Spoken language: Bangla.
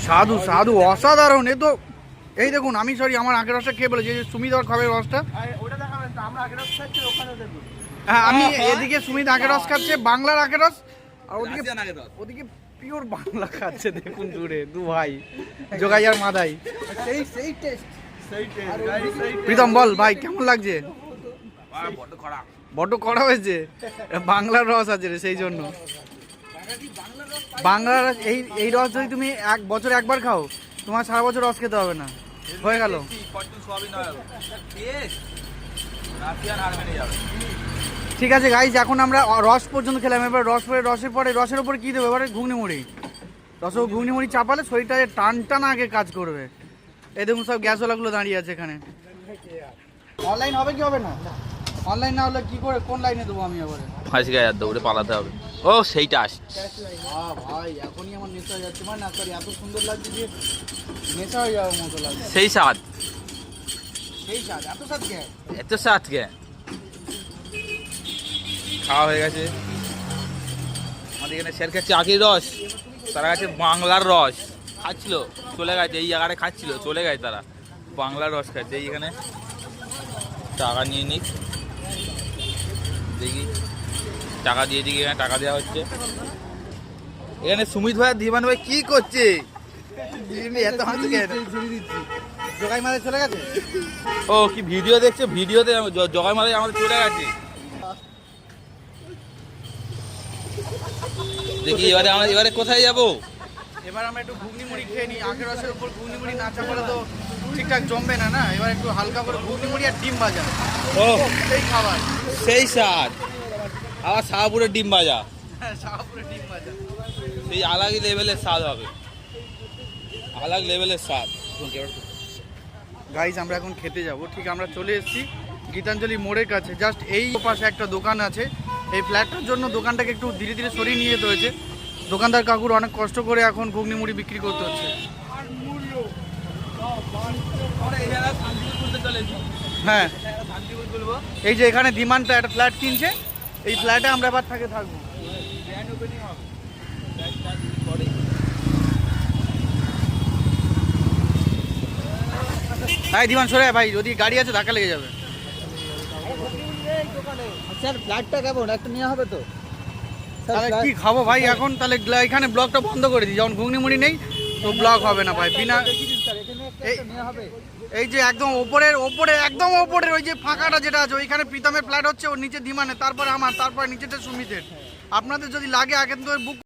সাধু সাধু অসাধারণ। এ তো এই দেখুন, আমি সরি আমার আখের রসটা খেয়ে বলেছি, যে সুমিত আর খাবে রসটা। হ্যাঁ, আমি এদিকে সুমিত আখের রস খাচ্ছে, বাংলার আখের রস, আর ওদিকে ওদিকে পিওর বাংলা খাচ্ছে। দেখুন দূরে দু ভাই, জোগাই আর মাদাই। প্রীতম বল ভাই কেমন লাগছে? বড্ড কড়া হয়েছে, বাংলার রস আছে রে, সেই জন্য। বাংলার এই রস যদি তুমি এক বছরে একবার খাও, তোমার সারা বছর রস খেতে হবে না, হয়ে গেল। ঠিক আছে গাইজ, এখন আমরা রস পর্যন্ত খেলাম, এবার রসের পরে রসের উপরে কি দেবো? এবারে ঘুগনি মুড়ি, ঘুগনি মুড়ি চাপালে শরীরটা টান টান আগে কাজ করবে। এই দেখুন সব গ্যাসওয়ালাগুলো দাঁড়িয়ে আছে এখানে। অনলাইন হবে কি হবে না? অনলাইন না হলে কি করে, কোন লাইনে দেবো আমি এবারে? ফাঁসি গায়ে দৌড়ে পালাতে হবে। ও সেইটা আসছে ভাই, এখনই আমার নেশা হয়ে যাচ্ছে, মানে না সরি, এত সুন্দর লাগছে যে নেশা হয়ে যাওয়ার মতো লাগছে। সেই স্বাদ, এত স্বাদ কে? এত স্বাদ কে? খাওয়া হয়ে গেছে আমাদের এখানে। স্যার খাচ্ছে আখের রস, তারা কাছে বাংলার রস খাচ্ছিল, চলে গেছে। এই জায়গায় খাচ্ছিল, চলে গেছে তারা, বাংলার রস খাচ্ছে। এইখানে টাকা নিয়ে নিক, দেখি টাকা দিয়ে দিকে, এখানে টাকা দেওয়া হচ্ছে। এখানে সুমিত ভাই ধীমান ভাই কি করছে? এত হাসি কে? জোগাই মাঝে চলে গেছে। ও কি ভিডিও দেখছে? ভিডিওতে জগাই মারে আমাদের চলে গেছে। দেখি এবারে কোথায় যাবো? এবার আমরা একটু ঘুগনি মুড়ি খেয়ে নিই। আখের রসের উপর ঘুগনি মুড়ি না চাপালে তো ঠিকঠাক জমবে না, না? এবার একটু হালকা করে ঘুগনি মুড়ি আর ডিম ভাজা। ও সেই খাবার, সেই স্বাদ। আবার শাহপুরের ডিম ভাজা, হ্যাঁ শাহপুরের ডিম ভাজা, সেই আলাগ লেভেলের স্বাদ হবে, আলাগ লেভেলের স্বাদ। গাইজ আমরা এখন খেতে যাব। ঠিক আমরা চলে এসেছি গীতাঞ্জলি মোড়ের কাছে। জাস্ট এই পাশে একটা দোকান আছে। এই ফ্ল্যাটটার জন্য দোকানটাকে একটু ধীরে ধীরে সরিয়ে নিয়ে যেতে হয়েছে। দোকানদার কাকুর অনেক কষ্ট করে এখন ঘুগনি মুড়ি বিক্রি করতে হচ্ছে। হ্যাঁ, এই যে এখানে ডিমান্ডটা একটা ফ্ল্যাট কিনছে, এই ফ্ল্যাটে আমরা এবার থাকবো। ভাই ডিমান্ড সরে ভাই, যদি গাড়ি আছে ধাক্কা লেগে যাবে। স্যার ফ্ল্যাটটা কেমন, একটা নেওয়া হবে তো? তাহলে কি খাবো ভাই এখন? তাহলে এখানে ব্লগটা বন্ধ করে দিই, যখন ঘুগনি মুড়ি নেই তো ব্লগ হবে না ভাই। বিনা এই যে একদম ওপরে একদম ওপরের ওই যে ফাঁকাটা যেটা আছে, ওইখানে প্রীতমের ফ্ল্যাট হচ্ছে, ওর নিচে ধীমানে, তারপরে আমার, তারপরে নিচেটা সুমিতের। আপনাদের যদি লাগে আগে তো বুক